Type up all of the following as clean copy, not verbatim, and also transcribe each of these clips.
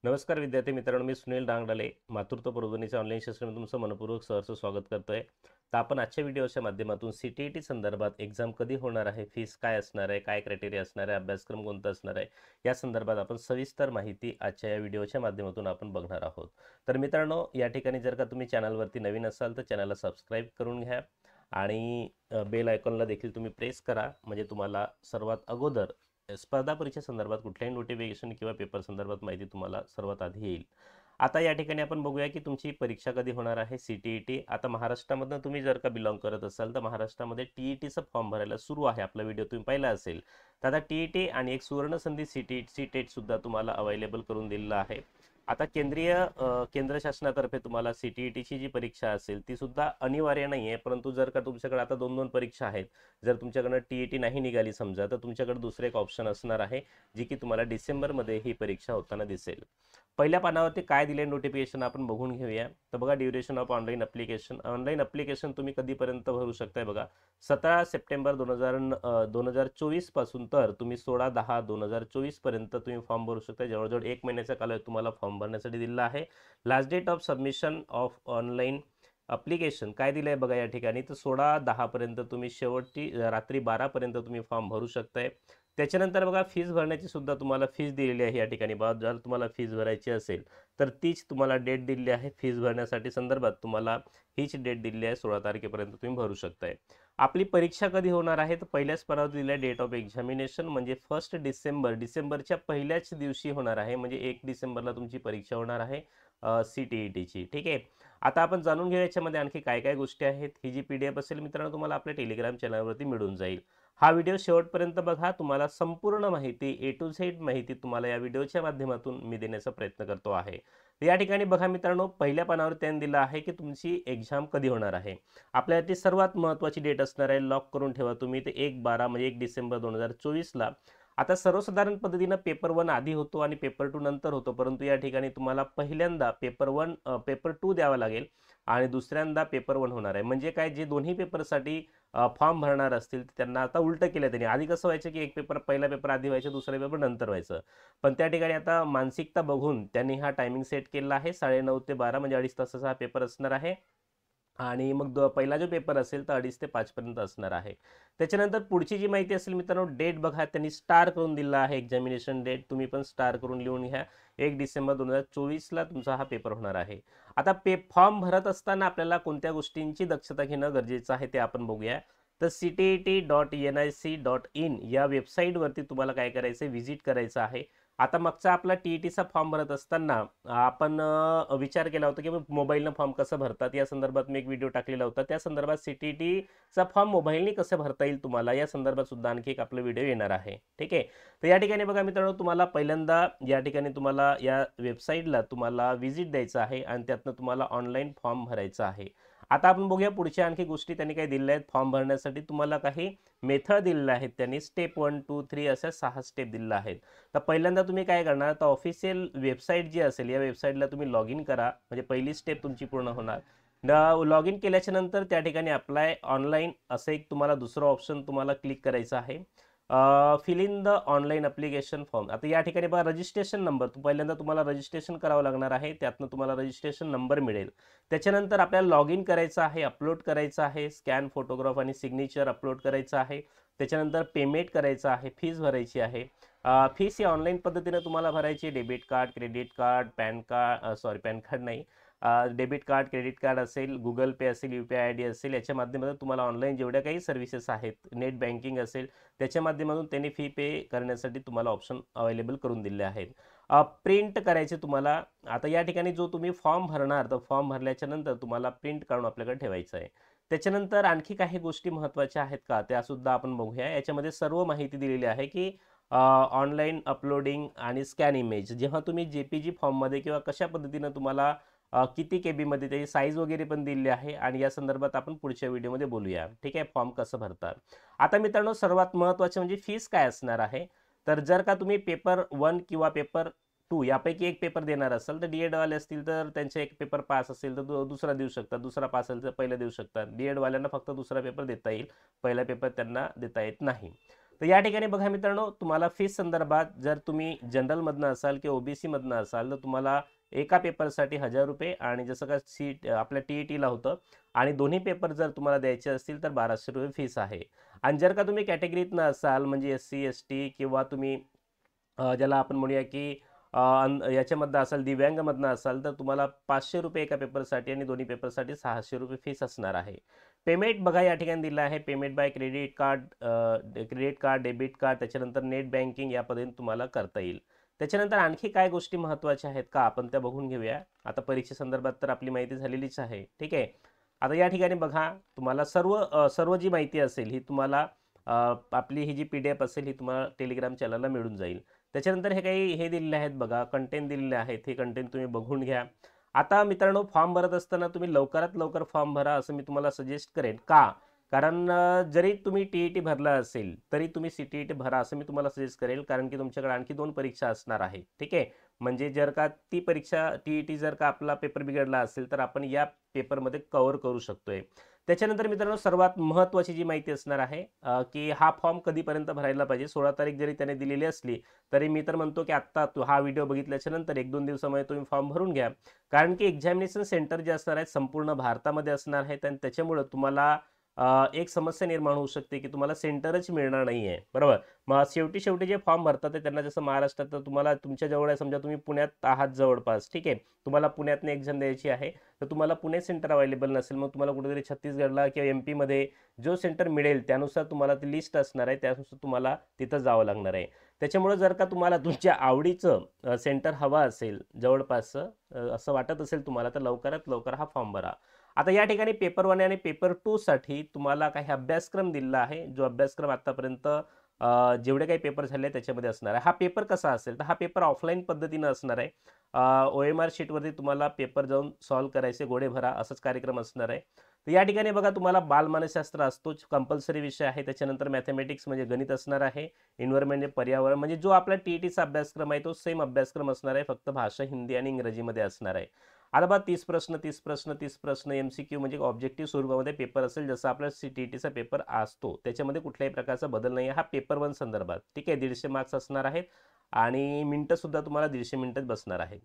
नमस्कार विद्यार्थी मित्रांनो, मी सुनील डांगडाले मातृत्व प्रबोधिनीच्या ऑनलाईन सेशनमध्ये तुमचं मनपूर्वक सहर्ष स्वागत करतोय. तर आपण आजच्या व्हिडिओच्या माध्यमातून CTET संदर्भात एक्झाम कधी होणार आहे, फीस काय असणार आहे, काय क्रायटेरिया असणार आहे, अभ्यासक्रम कोणता असणार आहे, या संदर्भात आपण सविस्तर माहिती आजच्या या व्हिडिओच्या माध्यमातून आपण बघणार आहोत. तर मित्रांनो, या ठिकाणी जर का तुम्ही चॅनलवरती नवीन असाल तर चॅनलला सबस्क्राईब करून घ्या आणि बेल आयकॉनला देखील तुम्ही प्रेस करा, म्हणजे तुम्हाला सर्वात अगोदर स्पर्धा परीक्षा संदर्भात कुठल्याही नोटिफिकेशन किंवा पेपर संदर्भात माहिती तुम्हाला सर्वात आधी येईल. आता या ठिकाणी आपण बघूया की तुमची परीक्षा कधी होणार आहे. CTET आता महाराष्ट्रामधनं तुम्ही जर का बिलॉंग करत असाल तर महाराष्ट्रामध्ये TETचा फॉर्म भरायला सुरू आहे. आपला व्हिडिओ तुम्ही पाहिला असेल. तर आता TET आणि एक सुवर्ण संधी CTET सुद्धा तुम्हाला अवेलेबल करून दिलेला आहे. आता केंद्र शासनातर्फे तुम्हाला CTETची जी परीक्षा असेल ती सुद्धा अनिवार्य नाही आहे, परंतु जर का तुमच्याकडे आता दोन दोन परीक्षा आहेत, जर तुमच्याकडनं TET नाही निघाली समजा, तर तुमच्याकडे दुसरं एक ऑप्शन असणार आहे, जी की तुम्हाला डिसेंबरमध्ये ही परीक्षा होताना दिसेल. पहिल्या पानावरती काय दिले नोटिफिकेशन आपण बघून घेऊया. तर बघा, ड्युरेशन ऑफ ऑनलाईन अप्लिकेशन तुम्ही कधीपर्यंत भरू शकताय बघा. 17 सप्टेंबर 2024 पासून तर तुम्ही 16/10/2024 पर्यंत तुम्ही फॉर्म भरू शकता. जवळजवळ 1 महिन्याचा कालावधी तुम्हाला फॉर्म भरण्यासाठी दिलेला आहे. Last date of submission of online application काय दिलं आहे बघा या ठिकाणी, तर 16/10 पर्यंत तुम्ही शेवटची रात्री 12 पर्यंत तुम्ही फॉर्म भरू शकताय. त्याच्यानंतर बघा, फीस भरण्याची सुद्धा तुम्हाला फीस दिलेली आहे या ठिकाणी. बघा, जर तुम्हाला फीस भरायची असेल तर तीच तुम्हाला डेट दिलेली आहे. फीस भरण्यासाठी संदर्भात तुम्हाला हीच डेट दिलेली आहे, 16 तारखेपर्यंत तुम्ही भरू शकताय. आपली परीक्षा कधी होणार आहे, तर पहिल्याच पानावर दिलेल्या डेट ऑफ एक्झामिनेशन म्हणजे 1 डिसेंबर, डिसेंबरच्या पहिल्याच दिवशी होणार आहे, म्हणजे 1 डिसेंबरला तुमची परीक्षा होणार आहे CTETची. ठीक आहे. आता आपण जाणून घेऊ याच्यामध्ये आणखी काय काय गोष्टी आहेत. ही जी PDF असेल मित्रांनो, तुम्हाला आपल्या टेलिग्राम चॅनलवरती मिळून जाईल. हा व्हिडिओ शेवटपर्यंत बघा. तुम्हाला संपूर्ण माहिती A to Z माहिती तुम्हाला या व्हिडिओच्या माध्यमातून मी देण्याचा प्रयत्न करतो आहे. या ठिकाणी बघा मित्रांनो, पहिल्या पानावर त्यांनी दिलं आहे की तुमची एक्झाम कधी होणार आहे. आपल्यासाठी सर्वात महत्त्वाची डेट असणार आहे, लॉक करून ठेवा तुम्ही, ते 1/12 म्हणजे 1 डिसेंबर 2024ला. आता सर्वसाधारण पद्धतीनं पेपर 1 आधी होतो आणि पेपर 2 नंतर होतो, परंतु या ठिकाणी तुम्हाला पहिल्यांदा पेपर 2 द्यावा लागेल आणि दुसऱ्यांदा पेपर 1 होणार आहे. म्हणजे काय, जे दोन्ही पेपरसाठी फॉर्म भरणार असतील त्यांना आता उलटं केलं त्यांनी. आधी कसं व्हायचं की पहिला पेपर आधी व्हायचा, दुसरा पेपर नंतर व्हायचं. पण त्या ठिकाणी आता मानसिकता बघून त्यांनी हा टायमिंग सेट केला आहे. 9:30 ते 12 म्हणजे 2.5 तासाचा हा पेपर असणार आहे. आणि मग पहिला जो पेपर असेल तर 2:30 ते 5 पर्यंत असणार आहे. त्याच्यानंतर पुढची जी माहिती असेल मित्रांनो, डेट बघा त्यांनी स्टार करून दिला आहे. एक्झामिनेशन डेट तुम्ही पण स्टार करून लिहून घ्या. 1 डिसेंबर 2024ला तुमचा हा पेपर होणार आहे. आता फॉर्म भरत असताना आपल्याला कोणत्या गोष्टींची दक्षता घेणं गरजेचं आहे ते आपण बघूया. तर CTET.nic.in या वेबसाईटवरती तुम्हाला काय करायचं आहे, व्हिजिट करायचं आहे. आता मागचा आपला TETचा फॉर्म भरत असताना आपण विचार केला होता की मोबाईलनं फॉर्म कसं भरतात, या संदर्भात मी एक व्हिडिओ टाकलेला होता. त्या संदर्भात CTETचा फॉर्म मोबाईलने कसं भरता येईल तुम्हाला, या संदर्भात सुद्धा आणखी एक आपला व्हिडिओ येणार आहे. ठीक आहे. तर या ठिकाणी बघा मित्रांनो, तुम्हाला पहिल्यांदा या ठिकाणी तुम्हाला या वेबसाईटला तुम्हाला व्हिजिट द्यायचं आहे आणि त्यातनं तुम्हाला ऑनलाईन फॉर्म भरायचा आहे. आता आपण बघूया पुढच्या आणखी गोष्टी त्यांनी काय दिलेल्या आहेत. फॉर्म भरण्यासाठी तुम्हाला काही मेथड दिलेल्या आहेत त्यांनी. स्टेप 1, 2, 3 अशा 6 स्टेप दिलेल्या आहेत. तर पहिल्यांदा तुम्ही काय करणार, तर ऑफिशियल वेबसाईट जी असेल या वेबसाईटला तुम्ही लॉग इन करा, म्हणजे पहिली स्टेप तुमची पूर्ण होणार. लॉग इन केल्याच्या नंतर त्या ठिकाणी अप्लाय ऑनलाईन असं एक तुम्हाला दुसरं ऑप्शन तुम्हाला क्लिक करायचं आहे. Fill in the online application form. आता या ठिकाणी बघा, रजिस्ट्रेशन नंबर पहिल्यांदा तुम्हाला रजिस्ट्रेशन करावं लागणार आहे. त्यातनं तुम्हाला रजिस्ट्रेशन नंबर मिळेल. त्याच्यानंतर आपल्याला लॉग इन करायचं आहे, अपलोड करायचं आहे, स्कॅन फोटोग्राफ आणि सिग्नेचर अपलोड करायचं आहे. त्याच्यानंतर पेमेंट करायचं आहे, फीस भरायची आहे. फीस ही ऑनलाईन पद्धतीने तुम्हाला भरायची. Debit card, credit card, pan card नाही, डेबिट कार्ड, क्रेडिट कार्ड असेल, गुगल पे असेल, UPI ID असेल, याच्या माध्यमातून तुम्हाला ऑनलाईन जेवढ्या काही सर्व्हिसेस आहेत, नेट बँकिंग असेल, त्याच्या माध्यमातून त्यांनी फी पे करण्यासाठी तुम्हाला ऑप्शन अवेलेबल करून दिले आहेत. प्रिंट करायचे तुम्हाला. आता या ठिकाणी जो तुम्ही फॉर्म भरणार, तर फॉर्म भरल्याच्या नंतर तुम्हाला प्रिंट काढून आपल्याकडे ठेवायचं आहे. त्याच्यानंतर आणखी काही गोष्टी महत्त्वाच्या आहेत का, त्यासुद्धा आपण बघूया. याच्यामध्ये सर्व माहिती दिलेली आहे की ऑनलाईन अपलोडिंग आणि स्कॅन इमेज, जेव्हा तुम्ही JPG फॉर्ममध्ये किंवा कशा पद्धतीनं तुम्हाला किती KB मध्ये त्याची साईज वगैरे पण दिलेली आहे, आणि या संदर्भात आपण पुढच्या व्हिडिओमध्ये बोलूया. ठीक आहे, फॉर्म कसं भरतात. आता मित्रांनो, सर्वात महत्त्वाचे म्हणजे फीस काय असणार आहे. तर जर का तुम्ही पेपर 1 किंवा पेपर 2 यापैकी एक पेपर देणार असाल, तर D.Ed वाले असतील तर त्यांचे एक पेपर पास असेल तर दुसरा देऊ शकतात, दुसरा पास असेल तर पहिला देऊ शकतात. D.Ed वाल्यांना फक्त दुसरा पेपर देता येईल, पहिला पेपर त्यांना देता येत नाही. तर या ठिकाणी बघा मित्रांनो, तुम्हाला फीस संदर्भात जर तुम्ही जनरलमधनं असाल किंवा ओबीसी मधनं असाल तर तुम्हाला एका पेपरसाठी 1000 रुपये आणि जसं का आपल्या टीईटीला होतं आणि दोन्ही पेपर जर तुम्हाला द्यायचे असतील तर 1200 रुपये फीस आहे. आणि जर का तुम्ही कॅटेगरीतनं असाल म्हणजे SC ST किंवा तुम्ही ज्याला आपण म्हणूया की याच्यामधनं असाल दिव्यांगमधनं असाल तर तुम्हाला 500 रुपये एका पेपरसाठी आणि दोन्ही पेपरसाठी 600 रुपये फीस असणार आहे. पेमेंट बघा या ठिकाणी दिलं आहे, payment by credit card debit card, त्याच्यानंतर नेट बँकिंग या पद्धतीने तुम्हाला करता येईल. त्याच्यानंतर आणखी काय गोष्टी महत्त्वाच्या आहेत का आपण त्या बघून घेऊया. आता परीक्षेसंदर्भात तर आपली माहिती झालेलीच आहे, ठीक आहे. आता या ठिकाणी बघा तुम्हाला सर्व जी माहिती असेल ही तुम्हाला आपली ही जी PDF असेल ही तुम्हाला टेलिग्राम चॅनलला मिळून जाईल. त्याच्यानंतर हे दिलेले आहेत बघा, कंटेंट दिलेले आहेत, हे कंटेंट तुम्ही बघून घ्या. आता मित्रांनो, फॉर्म भरत असताना तुम्ही लवकरात लवकर फॉर्म भरा असं मी तुम्हाला सजेस्ट करेन. का? कारण जरी तुम्ही TET भरला असेल तरी तुम्ही CTET भरा असं मी तुम्हाला सजेस्ट करेल, कारण की तुमच्याकडे आणखी 2 परीक्षा असणार आहे, ठीक आहे. म्हणजे जर का ती परीक्षा TET जर का आपला पेपर बिघडला असेल तर आपण या पेपरमध्ये कव्हर करू शकतोय. त्याच्यानंतर मित्रांनो, सर्वात महत्त्वाची जी माहिती असणार आहे की हा फॉर्म कधीपर्यंत भरायला पाहिजे. 16 तारीख जरी त्याने दिलेली असली तरी मी तर म्हणतो की आत्ता हा व्हिडिओ बघितल्याच्या नंतर 1-2 दिवसामध्ये तुम्ही फॉर्म भरून घ्या. कारण की एक्झामिनेशन सेंटर जे असणार आहेत संपूर्ण भारतामध्ये असणार आहेत आणि त्याच्यामुळं तुम्हाला एक समस्या निर्माण होऊ शकते की तुम्हाला सेंटरच मिळणार नाही आहे, बरोबर. मग शेवटी जे फॉर्म भरतात ते त्यांना जसं महाराष्ट्रात तर तुम्हाला तुमच्या जवळ आहे, समजा तुम्ही पुण्यात आहात जवळपास, ठीक आहे, तुम्हाला पुण्यातनं एक्झाम द्यायची आहे तर तुम्हाला पुणे सेंटर अवेलेबल नसेल, मग तुम्हाला कुठेतरी छत्तीसगडला किंवा MP मध्ये जो सेंटर मिळेल त्यानुसार तुम्हाला ती लिस्ट असणार आहे, त्यानुसार तुम्हाला तिथं जावं लागणार आहे. त्याच्यामुळे जर का तुम्हाला तुमच्या आवडीचं सेंटर हवा असेल जवळपासचं असं वाटत असेल तुम्हाला तर लवकरात लवकर हा फॉर्म भरा. आता या ठिकाणी पेपर 1 आणि पेपर 2 साठी तुम्हाला काही अभ्यासक्रम दिलेला आहे, जो अभ्यासक्रम आतापर्यंत जेवढे काही पेपर झाले त्याच्यामध्ये असणार आहे. हा पेपर कसा असेल तर हा पेपर ऑफलाईन पद्धतीनं असणार आहे. OMR शीटवरती तुम्हाला पेपर जाऊन सॉल्व्ह करायचे, गोडे भरा असंच कार्यक्रम असणार आहे. तर या ठिकाणी बघा तुम्हाला बालमानसशास्त्र असतोच, कंपल्सरी विषय आहे. त्याच्यानंतर मॅथमॅटिक्स म्हणजे गणित असणार आहे. एन्व्हायरमेंट म्हणजे पर्यावरण, म्हणजे जो आपला TETचा अभ्यासक्रम आहे तो सेम अभ्यासक्रम असणार आहे, फक्त भाषा हिंदी आणि इंग्रजीमध्ये असणार आहे. आता बघा 30 प्रश्न 30 प्रश्न 30 प्रश्न MCQ म्हणजे ऑब्जेक्टिव्ह स्वरूपामध्ये पेपर असेल, जसं आपला TETचा पेपर असतो त्याच्यामध्ये कुठल्याही प्रकारचा बदल नाही आहे. हा पेपर 1 संदर्भात, ठीक आहे. 150 मार्क्स असणार आहेत आणि मिनिटं सुद्धा तुम्हाला 150 मिनिटच बसणार आहे.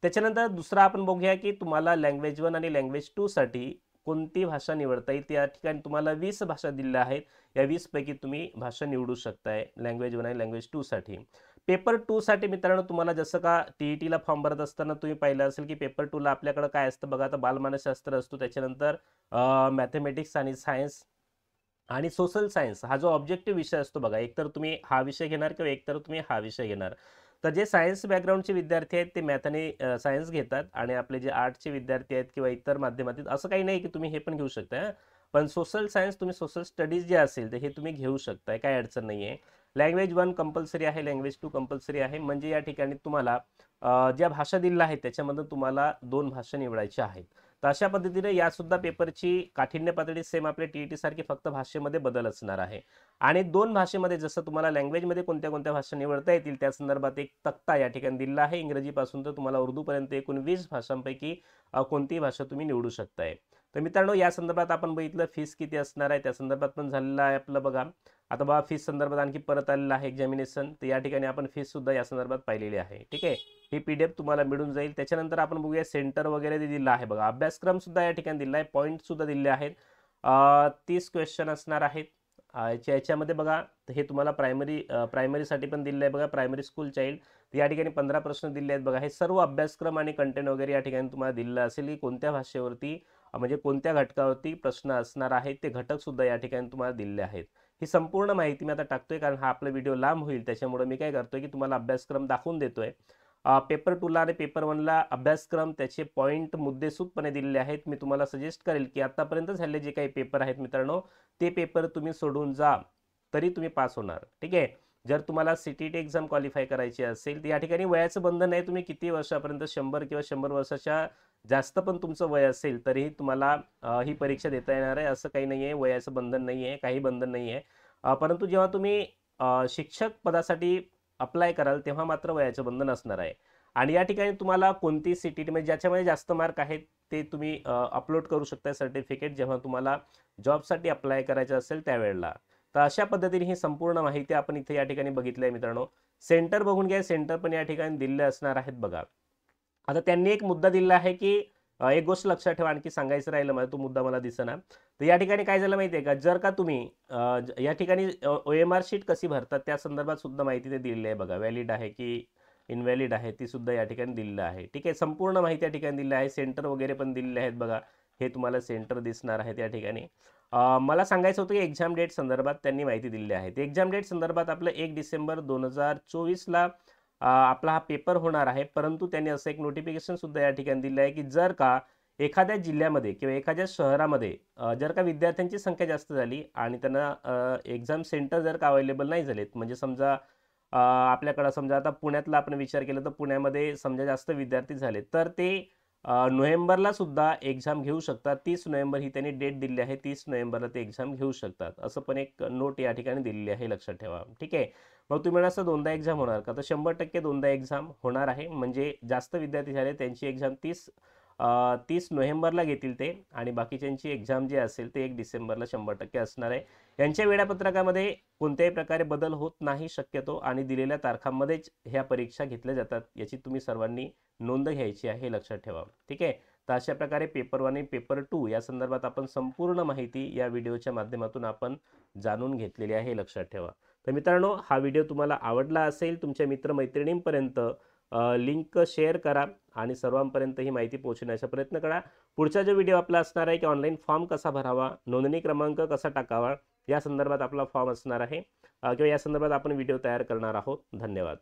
त्याच्यानंतर दुसरा आपण बघूया की तुम्हाला लँग्वेज 1 आणि लँग्वेज 2 साठी कोणती भाषा निवडता येईल. त्या ठिकाणी तुम्हाला 20 भाषा दिल्या आहेत, या 20 पैकी तुम्ही भाषा निवडू शकताय लँग्वेज 1 आणि लँग्वेज 2 साठी. पेपर 2 साठी मित्रांनो तुम्हाला जसं का TETला फॉर्म भरत असताना तुम्ही पाहिलं असेल की पेपर 2ला आपल्याकडे काय असतं बघा. आता बालमानसशास्त्र असतो, त्याच्यानंतर मॅथमॅटिक्स आणि सायन्स आणि सोशल सायन्स हा जो ऑब्जेक्टिव्ह विषय असतो बघा. एकतर तुम्ही हा विषय घेणार किंवा एकतर तुम्ही हा विषय घेणार. तर जे सायन्स बॅकग्राऊंडचे विद्यार्थी आहेत ते मॅथ आणि सायन्स घेतात आणि आपले जे आर्टचे विद्यार्थी आहेत किंवा इतर माध्यमातील असं काही नाही की तुम्ही हे पण घेऊ शकता. पण सोशल सायन्स तुम्ही सोशल स्टडीज जे असेल तर हे तुम्ही घेऊ शकताय, काही अडचण नाही आहे. लँग्वेज 1 कंपल्सरी आहे, लँग्वेज 2 कंपल्सरी आहे. म्हणजे या ठिकाणी तुम्हाला ज्या भाषा दिल्या आहेत त्याच्यामधून तुम्हाला 2 भाषा निवडायच्या आहेत. तर अशा पद्धतीने यासुद्धा पेपरची काठिण्य पातळी सेम आपल्या TET सारखी, फक्त भाषेमध्ये बदल असणार आहे. आणि 2 भाषेमध्ये जसं तुम्हाला लँग्वेजमध्ये कोणत्या कोणत्या भाषा निवडता येतील त्या संदर्भात एक तक्ता या ठिकाणी दिलेला आहे. इंग्रजीपासून तर तुम्हाला उर्दूपर्यंत एकूण 20 भाषांपैकी कोणतीही भाषा तुम्ही निवडू शकताय. तर मित्रांनो, या संदर्भात आपण बघितलं फीस किती असणार आहे, त्या संदर्भात पण झालेलं आहे आपलं बघा. आता बघा फीस संदर्भात आणखी परत आलेलं आहे एक्झामिनेशन, तर या ठिकाणी आपण फीस सुद्धा या संदर्भात पाहिलेली आहे, ठीक आहे. ही PDF तुम्हाला मिळून जाईल. त्याच्यानंतर आपण बघूया सेंटर वगैरे दिलं आहे बघा. अभ्यासक्रम सुद्धा या ठिकाणी दिला आहे, पॉईंट सुद्धा दिले आहेत. 30 क्वेश्चन असणार आहेत. याच्यामध्ये बघा हे तुम्हाला प्रायमरीसाठी पण दिलं आहे बघा, प्रायमरी स्कूल चाइल्ड. या ठिकाणी 15 प्रश्न दिले आहेत बघा. हे सर्व अभ्यासक्रम आणि कंटेंट वगैरे या ठिकाणी तुम्हाला दिलेलं असेल की कोणत्या भाषेवरती म्हणजे कोणत्या घटकावरती प्रश्न असणार आहेत, ते घटक सुद्धा या ठिकाणी तुम्हाला दिलेले आहेत. ही संपूर्ण माहिती मी आता टाकतोय कारण हा आपला व्हिडिओ लांब होईल, त्याच्यामुळे मी काय करतोय की तुम्हाला अभ्यासक्रम दाखवून देतोय. पेपर 2ला आणि पेपर 1ला अभ्यासक्रम त्याचे पॉईंट मुद्देसूदपणे दिलेले आहेत. मी तुम्हाला सजेस्ट करेल की आतापर्यंत झालेले जे काही पेपर आहेत मित्रांनो, ते पेपर तुम्ही सोडून जा तरी तुम्ही पास होणार, ठीक आहे. जर तुम्हाला CTET एक्झाम क्वालिफाय करायची असेल तर या ठिकाणी वयाचं बंधन नाही. तुम्ही किती वर्षापर्यंत 100 किंवा 100 वर्षाच्या जास्त पण तुमचं वय असेल तरीही तुम्हाला ही परीक्षा देता येणार आहे. असं काही नाही आहे, वयाचं बंधन नाही आहे, काही बंधन नाही आहे. परंतु जेव्हा तुम्ही शिक्षक पदासाठी अप्लाय कराल तेव्हा मात्र वयाचं बंधन असणार आहे. आणि या ठिकाणी तुम्हाला कोणती CTET म्हणजे ज्याच्यामध्ये जास्त मार्क आहेत ते तुम्ही अपलोड करू शकता सर्टिफिकेट, जेव्हा तुम्हाला जॉबसाठी अप्लाय करायचं असेल त्यावेळेला. तर अशा पद्धतीने ही संपूर्ण माहिती आपण इथे या ठिकाणी बघितली आहे मित्रांनो. सेंटर बघून घ्या, सेंटर पण या ठिकाणी दिलेले असणार आहेत बघा. आता त्यांनी एक मुद्दा दिला आहे की एक गोष्ट लक्षात ठेवा, आणखी सांगायचं राहिलं मला, तो मुद्दा मला दिसेना. तर या ठिकाणी काय झालं माहिती आहे का, जर का तुम्ही या ठिकाणी OMR शीट कशी भरतात त्या संदर्भात सुद्धा माहिती ते दिलेली आहे बघा. व्हॅलिड आहे की इनव्हॅलिड आहे ती सुद्धा या ठिकाणी दिलेलं आहे. ठीक आहे, संपूर्ण माहिती या ठिकाणी दिलेली आहे. सेंटर वगैरे पण दिलेले आहेत बघा. हे तुम्हाला सेंटर दिसणार आहेत या ठिकाणी. मला सांगायचं होतं की एक्झाम डेट संदर्भात त्यांनी माहिती दिलेली आहे. एक्झाम डेट संदर्भात आपलं 1 डिसेंबर 2024ला आपला हा पेपर होणार आहे. परंतु त्यांनी असं एक नोटिफिकेशन सुद्धा या ठिकाणी दिलं आहे की जर का एखाद्या जिल्ह्यामध्ये किंवा एखाद्या शहरामध्ये जर का विद्यार्थ्यांची संख्या जास्त झाली आणि त्यांना एक्झाम सेंटर जर का अवेलेबल नाही झालेत, म्हणजे समजा आपल्याकडं समजा आता पुण्यातला आपण विचार केला तर पुण्यामध्ये समजा जास्त विद्यार्थी झाले तर ते नोव्हेंबरला सुद्धा एक्झाम घेऊ शकतात. 30 नोव्हेंबर ही त्यांनी डेट दिली आहे. 30 नोव्हेंबरला ते एक्झाम घेऊ शकतात, असं पण एक नोट या ठिकाणी दिलेली आहे, लक्षात ठेवा. ठीक आहे, मग तुम्ही म्हणा असं दोनदा एक्झाम होणार का, तर 100% दोनदा एक्झाम होणार आहे. म्हणजे जास्त विद्यार्थी झाले त्यांची एक्झाम 30 नोव्हेंबरला घेतील ते, आणि बाकीच्यांची एक्झाम जी असेल ते 1 डिसेंबरला 100% असणार आहे. यांच्या वेळापत्रकामध्ये कोणत्याही प्रकारे बदल होत नाही शक्यतो, आणि दिलेल्या तारखांमध्येच ह्या परीक्षा घेतल्या जातात, याची तुम्ही सर्वांनी नोंद घ्यायची आहे, हे लक्षात ठेवा. ठीक आहे, तर अशा प्रकारे पेपर 1 आणि पेपर 2 या संदर्भात आपण संपूर्ण माहिती या व्हिडिओच्या माध्यमातून आपण जाणून घेतलेली आहे, हे लक्षात ठेवा. तर मित्रांनो, हा व्हिडिओ तुम्हाला आवडला असेल, तुमच्या मित्रमैत्रिणींपर्यंत लिंक शेअर करा आणि सर्वांपर्यंत ही माहिती पोहोचवण्याचा प्रयत्न करा. पुढचा जो व्हिडिओ आपला असणार आहे की ऑनलाईन फॉर्म कसा भरावा, नोंदणी क्रमांक कसा टाकावा, या संदर्भात आपला फॉर्म असणार आहे किंवा या संदर्भात आपण व्हिडिओ तयार करणार आहोत. धन्यवाद.